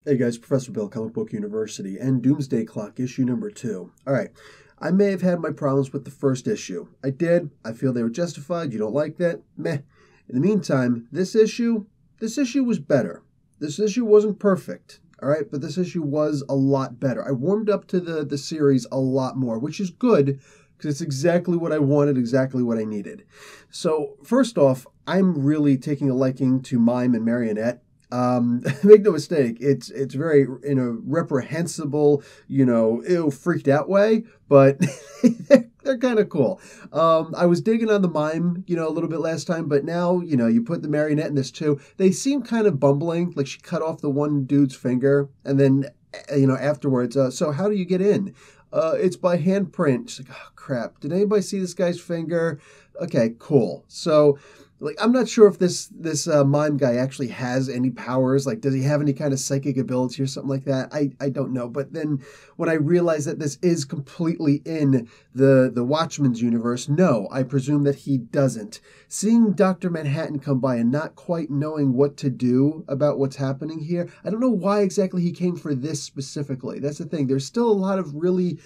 Hey guys, Professor Bill, Comic Book University, and Doomsday Clock, issue number 2. Alright, I may have had my problems with the first issue. I did. I feel they were justified. You don't like that? Meh. In the meantime, this issue was better. This issue wasn't perfect, alright, but this issue was a lot better. I warmed up to the series a lot more, which is good, because it's exactly what I wanted, exactly what I needed. So, first off, I'm really taking a liking to Mime and Marionette. Make no mistake, it's very in a reprehensible, ew, freaked out way, but they're kind of cool. I was digging on the Mime, a little bit last time, but now, you put the Marionette in this too. They seem kind of bumbling, like she cut off the one dude's finger, and then, afterwards, so how do you get in? It's by handprint. She's like, oh crap, did anybody see this guy's finger? Okay, cool. So, I'm not sure if this mime guy actually has any powers. Like, does he have any kind of psychic ability or something like that? I don't know. But then when I realized that this is completely in the Watchmen's universe, no, I presume that he doesn't. Seeing Dr. Manhattan come by and not quite knowing what to do about what's happening here, I don't know why exactly he came for this specifically. That's the thing. There's still a lot of really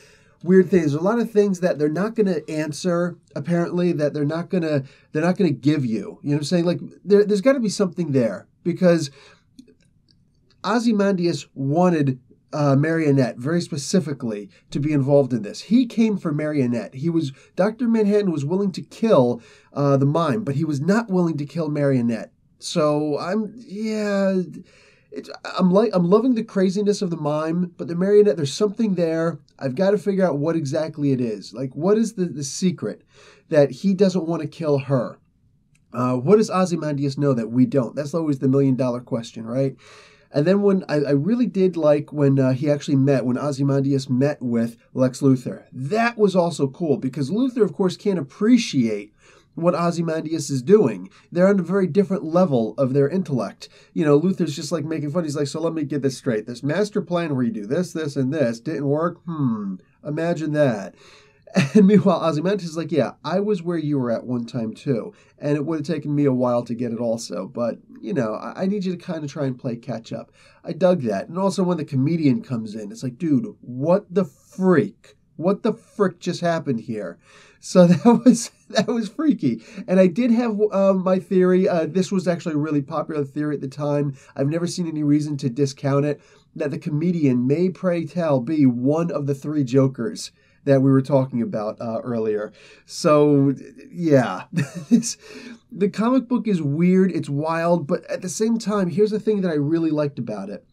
weird things. There's a lot of things that they're not going to answer, apparently, that they're not going to give you. You know what I'm saying? Like, there's got to be something there, because Ozymandias wanted Marionette very specifically to be involved in this. He came for Marionette. Dr. Manhattan was willing to kill the mime, but he was not willing to kill Marionette. So I'm loving the craziness of the mime, but the Marionette, there's something there. I've got to figure out what exactly it is. Like, what is the secret that he doesn't want to kill her? What does Ozymandias know that we don't? That's always the million-dollar question, right? And then when I really did like when when Ozymandias met with Lex Luthor. That was also cool, because Luthor, of course, can't appreciate what Ozymandias is doing. They're on a very different level of their intellect. Luthor's just like making fun. He's like, so let me get this straight. This master plan where you do this, this, and this didn't work? Imagine that. And meanwhile, Ozymandias is like, yeah, I was where you were at one time too. And it would have taken me a while to get it also. But, I need you to kind of try and play catch up. I dug that. And also when the comedian comes in, it's like, dude, what the freak? What the frick just happened here? So that was freaky. And I did have my theory. This was actually a really popular theory at the time. I've never seen any reason to discount it, that the comedian may, pray tell, be one of the 3 Jokers that we were talking about earlier. So, yeah. The comic book is weird. It's wild. But at the same time, here's the thing that I really liked about it.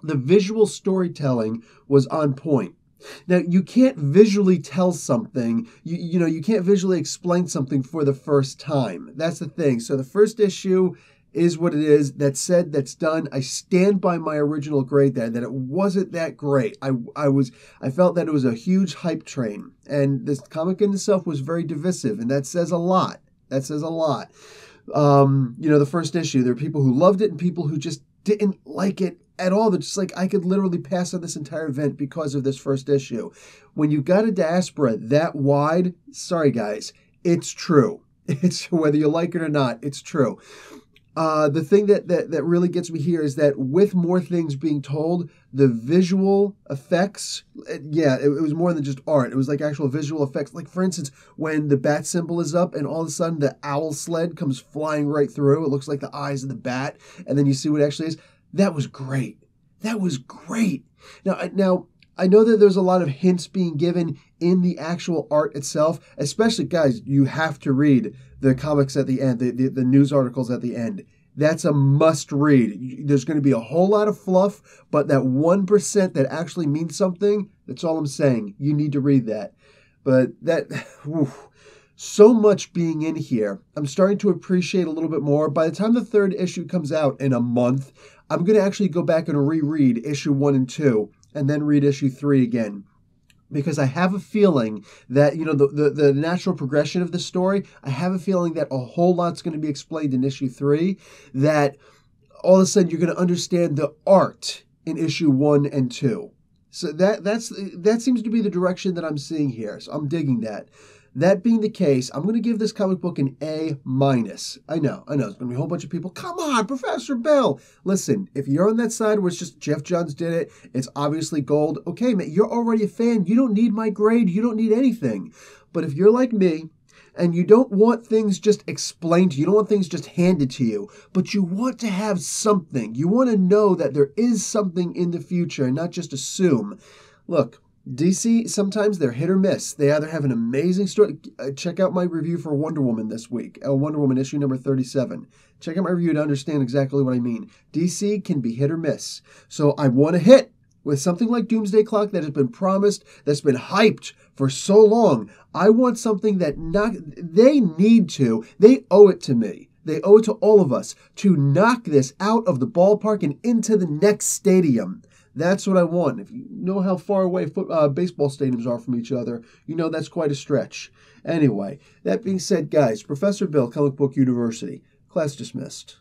The visual storytelling was on point. Now, you can't visually tell something, you can't visually explain something for the first time. That's the thing. So the first issue is what it is. That's said, that's done. I stand by my original grade there, that it wasn't that great. I felt that it was a huge hype train, and this comic in itself was very divisive, and that says a lot. That says a lot. The first issue, there are people who loved it and people who just didn't like it at all. They're just like, I could literally pass on this entire event because of this first issue. When you got a diaspora that wide, sorry guys, it's true. It's whether you like it or not, it's true. The thing that really gets me here is that with more things being told, the visual effects, it was more than just art. It was like actual visual effects. Like, for instance, when the bat symbol is up and all of a sudden the owl sled comes flying right through. It looks like the eyes of the bat, and then you see what it actually is. That was great. That was great. Now, I know that there's a lot of hints being given in the actual art itself, especially, guys, you have to read the comics at the end, the news articles at the end. That's a must read. There's going to be a whole lot of fluff, but that 1% that actually means something, that's all I'm saying. You need to read that. But so much being in here. I'm starting to appreciate a little bit more. By the time the 3rd issue comes out in a month, I'm going to actually go back and reread issue 1 and 2 and then read issue 3 again. Because I have a feeling that, the natural progression of the story, I have a feeling that a whole lot's going to be explained in issue 3, that all of a sudden you're going to understand the art in issue 1 and 2. So that seems to be the direction that I'm seeing here. So I'm digging that. That being the case, I'm going to give this comic book an A-. I know, there's going to be a whole bunch of people, come on, Professor Bill. Listen, if you're on that side where it's just Jeff Johns did it, it's obviously gold, okay, man, you're already a fan. You don't need my grade. You don't need anything. But if you're like me, and you don't want things just explained to you, you don't want things just handed to you, but you want to have something. You want to know that there is something in the future and not just assume. Look, DC, sometimes they're hit or miss. They either have an amazing story. Check out my review for Wonder Woman this week, Wonder Woman issue number 37. Check out my review to understand exactly what I mean. DC can be hit or miss. So I want a hit with something like Doomsday Clock that has been promised, that's been hyped for so long. I want something that they owe it to me. They owe it to all of us to knock this out of the ballpark and into the next stadium. That's what I want. If you know how far away baseball stadiums are from each other, you know that's quite a stretch. Anyway, that being said, guys, Professor Bill, Comic Book University, class dismissed.